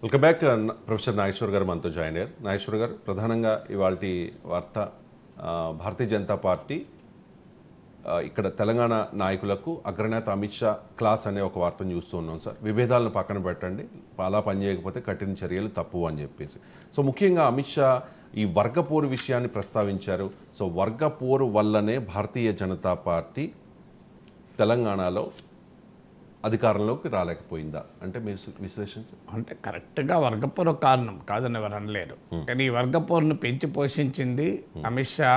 Welcome back. Professor Nageshwar గారు మనతో join అయ్యారు. నాగేశ్వర్ గారు, ప్రధానంగా ఇవాల్టి వార్త భారతీయ జనతా పార్టీ ఇక్కడ తెలంగాణ నాయకులకు అగ్రనేత అమిత్ షా క్లాస్ అనే ఒక వార్తను చూస్తూ ఉన్నాం సార్. విభేదాలను పక్కన పెట్టండి, అలా పనిచేయకపోతే కఠిన చర్యలు తప్పు అని చెప్పేసి. సో ముఖ్యంగా అమిత్ షా ఈ వర్గపోరు విషయాన్ని ప్రస్తావించారు. సో వర్గపోరు వల్లనే భారతీయ జనతా పార్టీ తెలంగాణలో అధికారంలోకి రాలేకపోయిందా అంటే మీ విశ్లేషణ? అంటే కరెక్ట్గా వర్గపోరు కారణం కాదని ఎవరు అనలేరు. కానీ ఈ వర్గపోరును పెంచి పోషించింది అమిత్ షా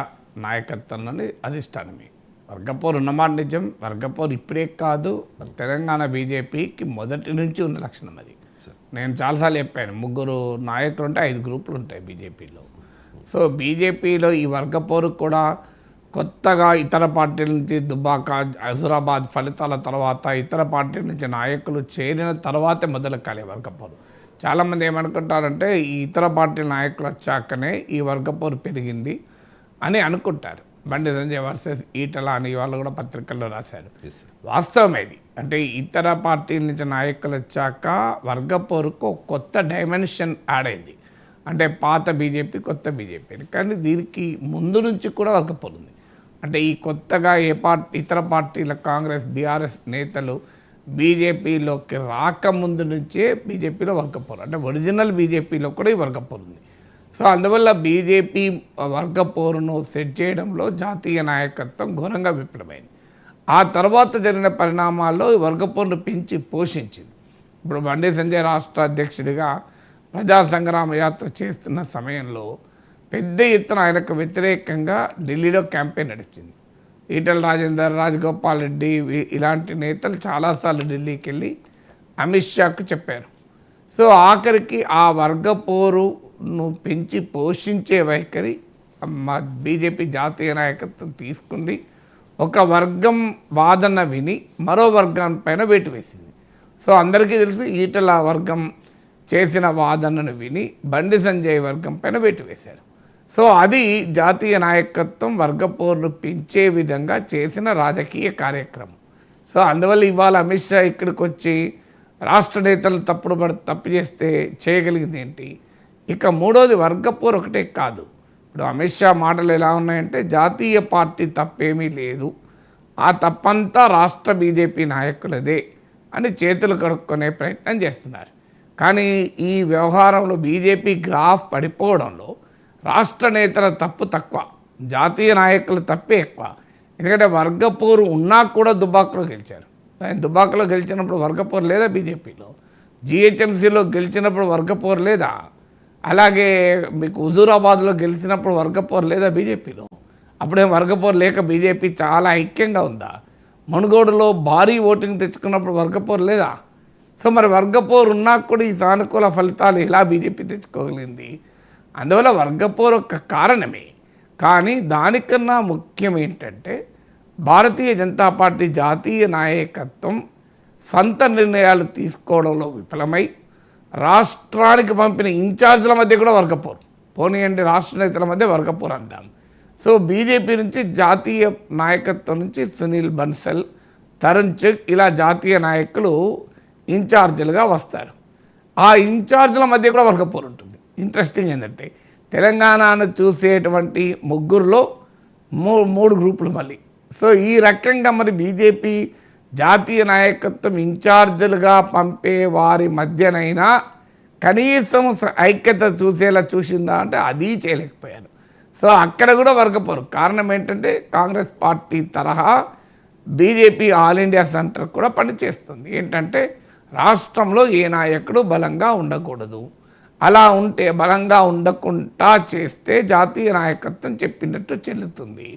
నాయకత్వంలోని అధిష్టానమే. వర్గపోరు ఉన్నమాట నిజం. వర్గపోరు ఇప్పుడే కాదు, తెలంగాణ బీజేపీకి మొదటి నుంచి ఉన్న లక్షణం అది. నేను చాలాసార్లు చెప్పాను, 3 నాయకులు ఉంటే 5 గ్రూపులు ఉంటాయి బీజేపీలో. సో బీజేపీలో ఈ వర్గపోరు కూడా కొత్తగా ఇతర పార్టీల నుంచి దుబ్బాక, హజురాబాద్ ఫలితాల తర్వాత ఇతర పార్టీల నుంచి నాయకులు చేరిన తర్వాతే మొదలు కాలే వర్గపోరు. చాలామంది ఏమనుకుంటారంటే ఈ ఇతర పార్టీల నాయకులు వచ్చాకనే ఈ వర్గపోరు పెరిగింది అని అనుకుంటారు. బండి సంజయ్ వర్సెస్ ఈటల అని వాళ్ళు కూడా పత్రికల్లో రాశారు. వాస్తవం ఇది. అంటే ఇతర పార్టీల నుంచి నాయకులు వచ్చాక వర్గపోరుకు కొత్త డైమెన్షన్ యాడ్ అయింది. అంటే పాత బీజేపీ కొత్త బీజేపీ. కానీ దీనికి ముందు నుంచి కూడా వర్గపోరు ఉంది. అంటే ఈ కొత్తగా ఇతర పార్టీల కాంగ్రెస్, బీఆర్ఎస్ నేతలు బీజేపీలోకి రాకముందు నుంచే బీజేపీలో వర్గపోరు, అంటే ఒరిజినల్ బీజేపీలో కూడా ఈ వర్గపోరు ఉంది. సో అందువల్ల బీజేపీ వర్గపోరును సెట్ చేయడంలో జాతీయ నాయకత్వం ఘోరంగా విఫలమైంది. ఆ తర్వాత జరిగిన పరిణామాల్లో ఈ వర్గపోరును పెంచి పోషించింది. ఇప్పుడు బండి సంజయ్ రాష్ట్ర అధ్యక్షుడిగా ప్రజా సంగ్రామ యాత్ర చేస్తున్న సమయంలో పెద్ద ఎత్తున ఆయనకు వ్యతిరేకంగా ఢిల్లీలో క్యాంపెయిన్ నడిచింది. ఈటల రాజేందర్, రాజగోపాల్ రెడ్డి ఇలాంటి నేతలు చాలాసార్లు ఢిల్లీకి వెళ్ళి అమిత్ షాకు చెప్పారు. సో ఆఖరికి ఆ వర్గపోరును పెంచి పోషించే వైఖరి మా బీజేపీ జాతీయ నాయకత్వం తీసుకుంది. ఒక వర్గం వాదన విని మరో వర్గం పైన వేటు వేసింది. సో అందరికీ తెలుసు, ఈటల వర్గం చేసిన వాదనను విని బండి సంజయ్ వర్గం పైన వేటు వేశారు. సో అది జాతీయ నాయకత్వం వర్గపోరును పెంచే విధంగా చేసిన రాజకీయ కార్యక్రమం. సో అందువల్ల ఇవాళ అమిత్ షా ఇక్కడికి వచ్చి రాష్ట్ర నేతలు తప్పు చేస్తే చేయగలిగింది ఏంటి? ఇక మూడోది, వర్గపోరు ఒకటే కాదు. ఇప్పుడు అమిత్ షా మాటలు ఎలా ఉన్నాయంటే జాతీయ పార్టీ తప్పేమీ లేదు, ఆ తప్పంతా రాష్ట్ర బీజేపీ నాయకులదే అని చేతులు కడుక్కునే ప్రయత్నం చేస్తున్నారు. కానీ ఈ వ్యవహారంలో బీజేపీ గ్రాఫ్ పడిపోవడంలో రాష్ట్ర నేతల తప్పు తక్కువ, జాతీయ నాయకుల తప్పే ఎక్కువ. ఎందుకంటే వర్గపోరు ఉన్నా కూడా దుబ్బాకలో గెలిచారు. దుబ్బాకలో గెలిచినప్పుడు వర్గపోరు లేదా బీజేపీలో? జిహెచ్ఎంసీలో గెలిచినప్పుడు వర్గపోరు లేదా? అలాగే మీకు హుజూరాబాద్లో గెలిచినప్పుడు వర్గపోరు లేదా బీజేపీలో? అప్పుడేం వర్గపోరు లేక బీజేపీ చాలా ఐక్యంగా ఉందా? మునుగోడులో భారీ ఓటింగ్ తెచ్చుకున్నప్పుడు వర్గపోరు లేదా? సో మరి వర్గపోరు ఉన్నా కూడా ఈ సానుకూల ఫలితాలు ఎలా బీజేపీ తెచ్చుకోగలిగింది? అందువల్ల వర్గపోరు ఒక కారణమే. కానీ దానికన్నా ముఖ్యం ఏంటంటే భారతీయ జనతా పార్టీ జాతీయ నాయకత్వం సొంత నిర్ణయాలు తీసుకోవడంలో విఫలమై రాష్ట్రానికి పంపిన ఇన్ఛార్జీల మధ్య కూడా వర్గపోరు, పోనీయండి రాష్ట్ర నేతల మధ్య వర్గపోరు అందాం. సో బీజేపీ నుంచి జాతీయ నాయకత్వం నుంచి సునీల్ బన్సల్, తరుణ్ చుగ్ ఇలా జాతీయ నాయకులు ఇన్ఛార్జీలుగా వస్తారు. ఆ ఇన్ఛార్జీల మధ్య కూడా వర్గపోరు ఉంటుంది. ఇంట్రెస్టింగ్ ఏంటంటే తెలంగాణను చూసేటువంటి 3లో 3 గ్రూపులు మళ్ళీ. సో ఈ రకంగా మరి బీజేపీ జాతీయ నాయకత్వం ఇన్ఛార్జీలుగా పంపే వారి మధ్యనైనా కనీసం ఐక్యత చూసేలా చూసిందా అంటే అది చేయలేకపోయారు. సో అక్కడ కూడా వర్గపోరు. కారణం ఏంటంటే కాంగ్రెస్ పార్టీ తరహా బీజేపీ ఆల్ ఇండియా సెంటర్ కూడా పనిచేస్తుంది. ఏంటంటే రాష్ట్రంలో ఏ నాయకుడు బలంగా ఉండకూడదు, అలా ఉంటే బలంగా ఉండకుండా చేస్తే జాతీయ నాయకత్వం చెప్పినట్టు చెల్లుతుంది.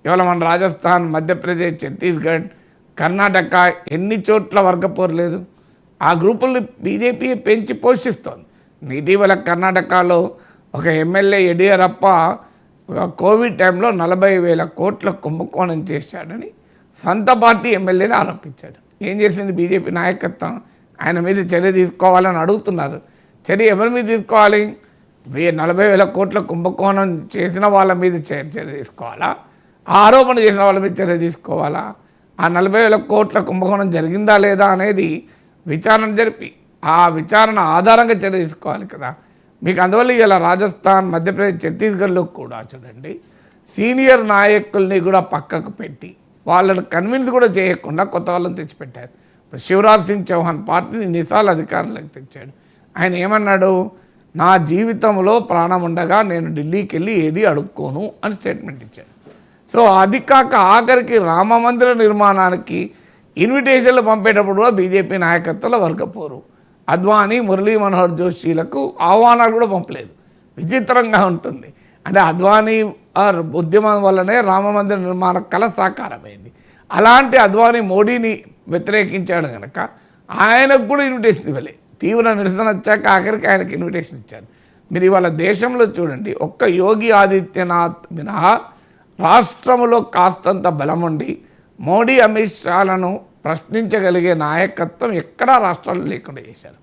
ఇవాళ మన రాజస్థాన్, మధ్యప్రదేశ్, ఛత్తీస్గఢ్, కర్ణాటక ఎన్ని చోట్ల వర్గపోరు లేదు. ఆ గ్రూపుల్ని బీజేపీ పెంచి పోషిస్తోంది. ఇటీవల కర్ణాటకలో ఒక ఎమ్మెల్యే యడియూరప్ప కోవిడ్ టైంలో 40,000 కోట్ల కుంభకోణం చేశాడని సొంత పార్టీ ఎమ్మెల్యేని ఆరోపించాడు. ఏం చేసింది బీజేపీ నాయకత్వం? ఆయన మీద చర్య తీసుకోవాలని అడుగుతున్నారు. చర్య ఎవరి మీద తీసుకోవాలి? 40,000 కోట్ల కుంభకోణం చేసిన వాళ్ళ మీద చర్య తీసుకోవాలా? ఆరోపణ చేసిన వాళ్ళ మీద చర్య తీసుకోవాలా? ఆ 40,000 కోట్ల కుంభకోణం జరిగిందా లేదా అనేది విచారణ జరిపి ఆ విచారణ ఆధారంగా చర్య తీసుకోవాలి కదా. మీకు అందువల్ల ఇలా రాజస్థాన్, మధ్యప్రదేశ్, ఛత్తీస్గఢ్లో కూడా చూడండి సీనియర్ నాయకుల్ని కూడా పక్కకు పెట్టి వాళ్ళని కన్విన్స్ కూడా చేయకుండా కొత్త వాళ్ళని తెచ్చిపెట్టారు. ఇప్పుడు శివరాజ్ సింగ్ చౌహాన్ పార్టీని నిసార్లు అధికారంలోకి తెచ్చాడు. ఆయన ఏమన్నాడు, నా జీవితంలో ప్రాణం ఉండగా నేను ఢిల్లీకి వెళ్ళి ఏది అడుక్కోను అని స్టేట్మెంట్ ఇచ్చాడు. సో అది కాక ఆఖరికి రామ మందిర నిర్మాణానికి ఇన్విటేషన్లు పంపేటప్పుడు కూడా బీజేపీ నాయకత్వంలో వర్గపోరు. అద్వానీ, మురళీ మనోహర్ జోషిలకు ఆహ్వానాలు కూడా పంపలేదు. విచిత్రంగా ఉంటుంది. అంటే అద్వానీ ఉద్యమం వల్లనే రామ మందిర నిర్మాణ కళ సాకారమైంది. అలాంటి అద్వానీ మోడీని వ్యతిరేకించాడు కనుక ఆయనకు కూడా ఇన్విటేషన్ ఇవ్వలేదు. తీవ్ర నిరసన వచ్చాక ఆఖరికి ఆయనకు ఇన్విటేషన్ ఇచ్చారు. మీరు ఇవాళ దేశంలో చూడండి, ఒక్క యోగి ఆదిత్యనాథ్ మినహా రాష్ట్రంలో కాస్తంత బలం ఉండి మోడీ, అమిత్ షాలను ప్రశ్నించగలిగే నాయకత్వం ఎక్కడా రాష్ట్రాల్లో లేకుండా చేశారు.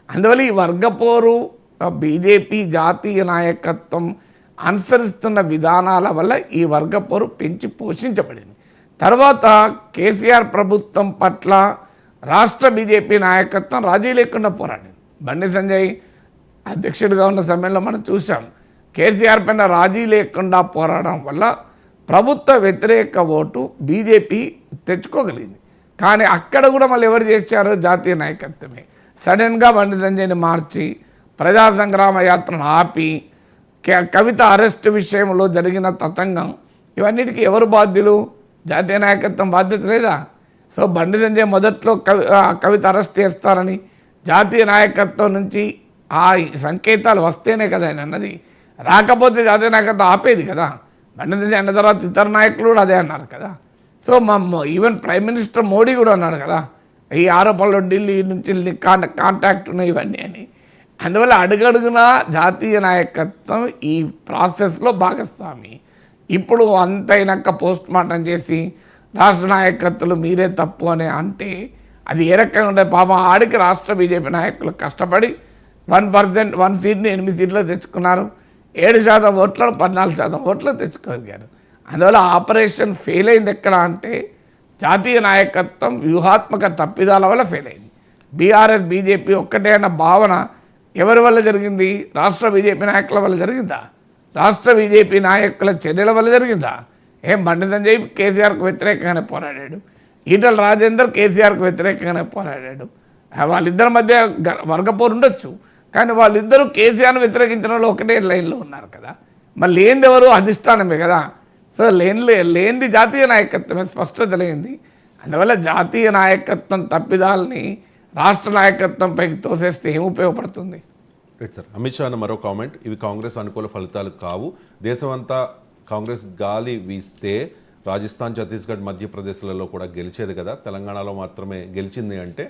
అందువల్ల ఈ వర్గపోరు బీజేపీ జాతీయ నాయకత్వం అనుసరిస్తున్న విధానాల వల్ల ఈ వర్గపోరు పెంచి పోషించబడింది. తర్వాత కేసీఆర్ ప్రభుత్వం పట్ల రాష్ట్ర బీజేపీ నాయకత్వం రాజీ లేకుండా పోరాడింది. బండి సంజయ్ అధ్యక్షుడిగా ఉన్న సమయంలో మనం చూసాం. కేసీఆర్ పైన రాజీ లేకుండా పోరాడడం వల్ల ప్రభుత్వ వ్యతిరేక ఓటు బీజేపీ తెచ్చుకోగలిగింది. కానీ అక్కడ కూడా మళ్ళీ ఎవరు చేశారో జాతీయ నాయకత్వమే. సడన్గా బండి సంజయ్ని మార్చి ప్రజా సంగ్రామ యాత్రను ఆపి కవిత అరెస్టు విషయంలో జరిగిన తతంగం ఇవన్నిటికీ ఎవరు బాధ్యులు? జాతీయ నాయకత్వం బాధ్యత లేదా? సో బండి సంజయ్ మొదట్లో కవిత అరెస్ట్ చేస్తారని జాతీయ నాయకత్వం నుంచి ఆ సంకేతాలు వస్తేనే కదా ఆయన అన్నది. రాకపోతే జాతీయ నాయకత్వం ఆపేది కదా. బండి సంజయ్ అన్న తర్వాత ఇతర నాయకులు కూడా అదే అన్నారు కదా. So even prime minister Modi కూడా అన్నాడు కదా, ఈ ఆరోపణలో ఢిల్లీ నుంచి కాంటాక్ట్ ఉన్నాయి ఇవన్నీ అని. అందువల్ల అడుగడుగున జాతీయ నాయకత్వం ఈ ప్రాసెస్లో భాగస్వామి. ఇప్పుడు అంతైనాక పోస్ట్ మార్టం చేసి రాష్ట్ర నాయకత్వాలు మీరే తప్పు అని అంటే అది ఏ రకంగా ఉండే? పాపం ఆడికి రాష్ట్ర బీజేపీ నాయకులు కష్టపడి 1%, 1 సీట్ని 8 సీట్లు తెచ్చుకున్నారు. 7% ఓట్లను 14% ఓట్లు తెచ్చుకోగలిగారు. అందువల్ల ఆపరేషన్ ఫెయిల్ అయింది ఎక్కడ అంటే జాతీయ నాయకత్వం వ్యూహాత్మక తప్పిదాల వల్ల ఫెయిల్ అయింది. బీఆర్ఎస్, బీజేపీ ఒక్కటే అన్న భావన ఎవరి వల్ల జరిగింది? రాష్ట్ర బీజేపీ నాయకుల వల్ల జరిగిందా? రాష్ట్ర బీజేపీ నాయకుల చర్యల వల్ల జరిగిందా? బండి సంజయ్ కేసీఆర్కు వ్యతిరేకంగానే పోరాడాడు. ఈటల రాజేందర్ కేసీఆర్కు వ్యతిరేకంగానే పోరాడాడు. వాళ్ళిద్దరి మధ్య వర్గపోరు ఉండొచ్చు, కానీ వాళ్ళిద్దరూ కేసీఆర్ను వ్యతిరేకించిన వాళ్ళు ఒకటే లైన్లో ఉన్నారు కదా. మరి లేనిది ఎవరు? అధిష్టానమే కదా. సో లేనిది జాతీయ నాయకత్వమే, స్పష్టత లేనిది. అందువల్ల జాతీయ నాయకత్వం తప్పిదాలని రాష్ట్ర నాయకత్వం పైకి తోసేస్తే ఏం ఉపయోగపడుతుంది? Right sir. అమిత్ షా అన్న మరో కామెంట్, ఇవి కాంగ్రెస్ అనుకూల ఫలితాలు కావు. దేశమంతా కాంగ్రెస్ గాలి వీస్తే రాజస్థాన్, ఛత్తీస్గఢ్, మధ్యప్రదేశ్లలో కూడా గెలిచేది కదా, తెలంగాణలో మాత్రమే గెలిచింది అంటే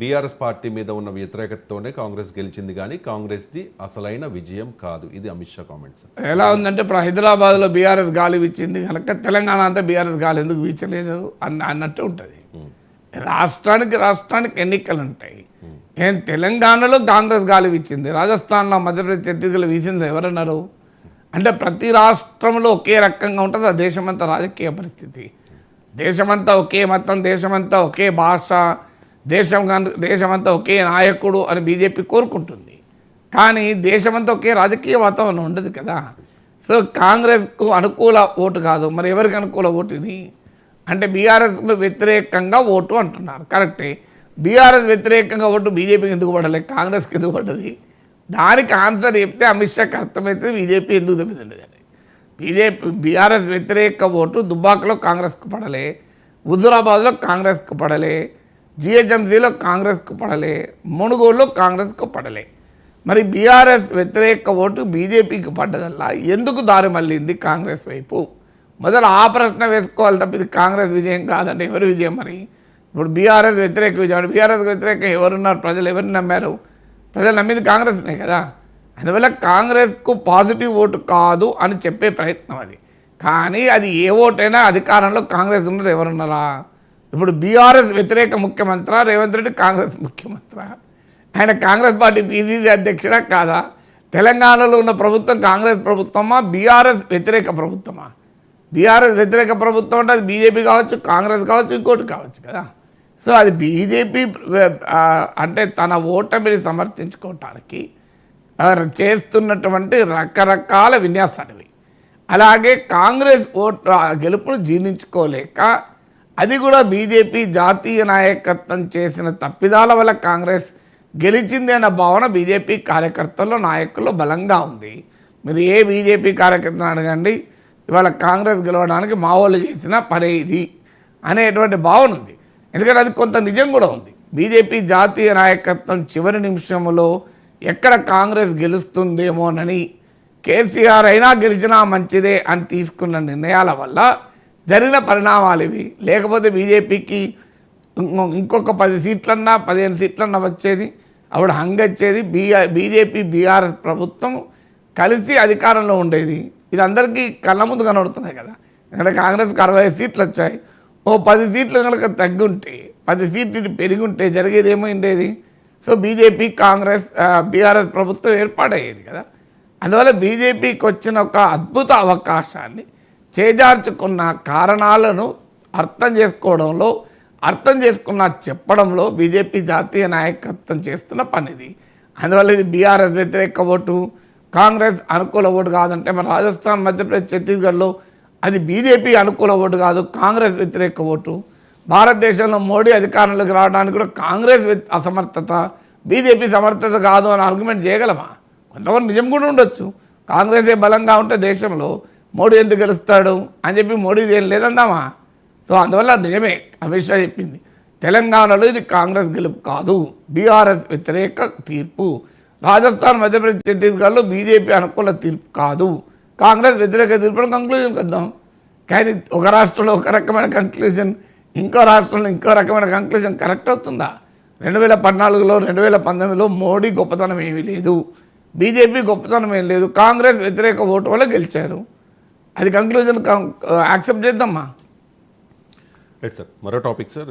బీఆర్ఎస్ పార్టీ మీద ఉన్న వ్యతిరేకతతోనే కాంగ్రెస్ గెలిచింది, కానీ కాంగ్రెస్ది అసలైన విజయం కాదు. ఇది అమిత్ షా కామెంట్స్. ఎలా ఉందంటే ఇప్పుడు హైదరాబాద్లో బీఆర్ఎస్ గాలి వీచింది కనుక తెలంగాణ అంతా బీఆర్ఎస్ గాలి ఎందుకు వీచలేదు అన్నట్టు ఉంటుంది. రాష్ట్రానికి ఎన్నికలు ఉంటాయి. తెలంగాణలో కాంగ్రెస్ గాలి వీచింది, రాజస్థాన్లో, మధ్యప్రదేశ్, ఛత్తీస్గఢ్ వీచింది ఎవరన్నారు? అంటే ప్రతి రాష్ట్రంలో ఒకే రకంగా ఉంటుంది ఆ దేశమంతా రాజకీయ పరిస్థితి. దేశమంతా ఒకే మతం, దేశమంతా ఒకే భాష, దేశమంతా ఒకే నాయకుడు అని బీజేపీ కోరుకుంటుంది. కానీ దేశమంతా ఒకే రాజకీయ వాతావరణం ఉండదు కదా. సో కాంగ్రెస్కు అనుకూల ఓటు కాదు, మరి ఎవరికి అనుకూల ఓటు ఇది అంటే బీఆర్ఎస్కు వ్యతిరేకంగా ఓటు అంటున్నారు. కరెక్టే. బీఆర్ఎస్ వ్యతిరేకంగా ఓటు బీజేపీకి ఎందుకు పడలేదు, కాంగ్రెస్కి ఎందుకు పడ్డది? దానికి ఆన్సర్ చెప్తే అమిత్ షాకి అర్థమైతే బీజేపీ ఎందుకు దెబ్బతిండదు. బీఆర్ఎస్ వ్యతిరేక ఓటు దుబ్బాకలో కాంగ్రెస్కు పడలే, హుజూరాబాద్లో కాంగ్రెస్కు పడలే, జిహెచ్ఎంసీలో కాంగ్రెస్కు పడలే, మునుగోడులో కాంగ్రెస్కు పడలే. మరి బీఆర్ఎస్ వ్యతిరేక ఓటు బీజేపీకి పడ్డదల్లా ఎందుకు దారి మళ్ళింది కాంగ్రెస్ వైపు? మొదలు ఆ ప్రశ్న వేసుకోవాలి తప్ప ఇది కాంగ్రెస్ విజయం కాదంటే ఎవరి విజయం? మరి ఇప్పుడు బీఆర్ఎస్ వ్యతిరేక విజయం, బీఆర్ఎస్ వ్యతిరేక ఎవరున్నారు? ప్రజలు ఎవరిని నమ్మారు? ప్రజలు నమ్మింది కాంగ్రెస్నే కదా. అందువల్ల కాంగ్రెస్కు పాజిటివ్ ఓటు కాదు అని చెప్పే ప్రయత్నం అది. కానీ అది ఏ ఓటైనా అధికారంలో కాంగ్రెస్ ఉన్నది ఎవరున్నారా? ఇప్పుడు బీఆర్ఎస్ వ్యతిరేక ముఖ్యమంత్రి రేవంత్ రెడ్డి కాంగ్రెస్ ముఖ్యమంత్రి, ఆయన కాంగ్రెస్ పార్టీ పీసీసీ అధ్యక్షుడా కాదా? తెలంగాణలో ఉన్న ప్రభుత్వం కాంగ్రెస్ ప్రభుత్వమా, బీఆర్ఎస్ వ్యతిరేక ప్రభుత్వమా? బీఆర్ఎస్ వ్యతిరేక ప్రభుత్వం అంటే అది బీజేపీ కావచ్చు, కాంగ్రెస్ కావచ్చు, ఇంకోటి కావచ్చు కదా. సో అది బీజేపీ అంటే తన ఓటమిని సమర్థించుకోవటానికి చేస్తున్నటువంటి రకరకాల విన్యాసాలు ఇవి. అలాగే కాంగ్రెస్ ఓటు గెలుపును జీర్ణించుకోలేక అది కూడా బీజేపీ జాతీయ నాయకత్వం చేసిన తప్పిదాల వల్ల కాంగ్రెస్ గెలిచింది అన్న భావన బీజేపీ కార్యకర్తల్లో నాయకుల్లో బలంగా ఉంది. మీరు ఏ బీజేపీ కార్యకర్తను అడగండి, ఇవాళ కాంగ్రెస్ గెలవడానికి మా వాళ్ళు చేసిన పనే ఇది అనేటువంటి భావన ఉంది. ఎందుకంటే అది కొంత నిజం కూడా ఉంది. బీజేపీ జాతీయ నాయకత్వం చివరి నిమిషంలో ఎక్కడ కాంగ్రెస్ గెలుస్తుందేమోనని కేసీఆర్ అయినా గెలిచినా మంచిదే అని తీసుకున్న నిర్ణయాల వల్ల జరిగిన పరిణామాలు ఇవి. లేకపోతే బీజేపీకి ఇంకొక 10 సీట్లన్నా 15 సీట్లన్నా వచ్చేది, అప్పుడు హంగొచ్చేది. బీజేపీ బీఆర్ఎస్ ప్రభుత్వం కలిసి అధికారంలో ఉండేది. ఇది అందరికీ కళ్ళ ముందు కనబడుతున్నాయి కదా. ఎందుకంటే కాంగ్రెస్కి 65 సీట్లు వచ్చాయి. ఓ 10 సీట్లు కనుక తగ్గుంటే 10 సీట్లు పెరిగి ఉంటే జరిగేది ఏమైండేది? సో బీజేపీ కాంగ్రెస్ బీఆర్ఎస్ ప్రభుత్వం ఏర్పాటయ్యేది కదా. అందువల్ల బీజేపీకి వచ్చిన ఒక అద్భుత అవకాశాన్ని చేజార్చుకున్న కారణాలను అర్థం చేసుకోవడంలో, అర్థం చేసుకున్న చెప్పడంలో బీజేపీ జాతీయ నాయకత్వం చేస్తున్న పనిది. అందువల్ల ఇది బీఆర్ఎస్ వ్యతిరేక ఓటు, కాంగ్రెస్ అనుకూల ఓటు కాదంటే మన రాజస్థాన్, మధ్యప్రదేశ్, ఛత్తీస్గఢ్లో అది బీజేపీ అనుకూల ఓటు కాదు, కాంగ్రెస్ వ్యతిరేక ఓటు. భారతదేశంలో మోడీ అధికారంలోకి రావడానికి కూడా కాంగ్రెస్ అసమర్థత, బీజేపీ సమర్థత కాదు అని ఆర్గ్యుమెంట్ చేయగలమా? కొంతమంది నిజం కూడా ఉండొచ్చు. కాంగ్రెసే బలంగా ఉంటే దేశంలో మోడీ ఎందుకు గెలుస్తాడు అని చెప్పి మోడీది ఏం లేదందామా? సో అందువల్ల నిజమే అమిత్ షా చెప్పింది, తెలంగాణలో ఇది కాంగ్రెస్ గెలుపు కాదు, బీఆర్ఎస్ వ్యతిరేక తీర్పు. రాజస్థాన్, మధ్యప్రదేశ్, ఛత్తీస్గఢ్లో బీజేపీ అనుకూల తీర్పు కాదు, కాంగ్రెస్ వ్యతిరేక తీర్పు కంక్లూజన్ వద్దాం. కానీ ఒక రాష్ట్రంలో ఒక రకమైన కంక్లూజన్, ఇంకో రాష్ట్రంలో ఇంకో రకమైన కంక్లూజన్ కరెక్ట్ అవుతుందా? 2014లో 2019లో మోడీ గొప్పతనం ఏమీ లేదు, బీజేపీ గొప్పతనం ఏం లేదు, కాంగ్రెస్ వ్యతిరేక ఓటు వల్ల గెలిచారు. అది కంక్లూజన్ యాక్సెప్ట్ చేద్దామా? రైట్ సార్, మరో టాపిక్ సార్.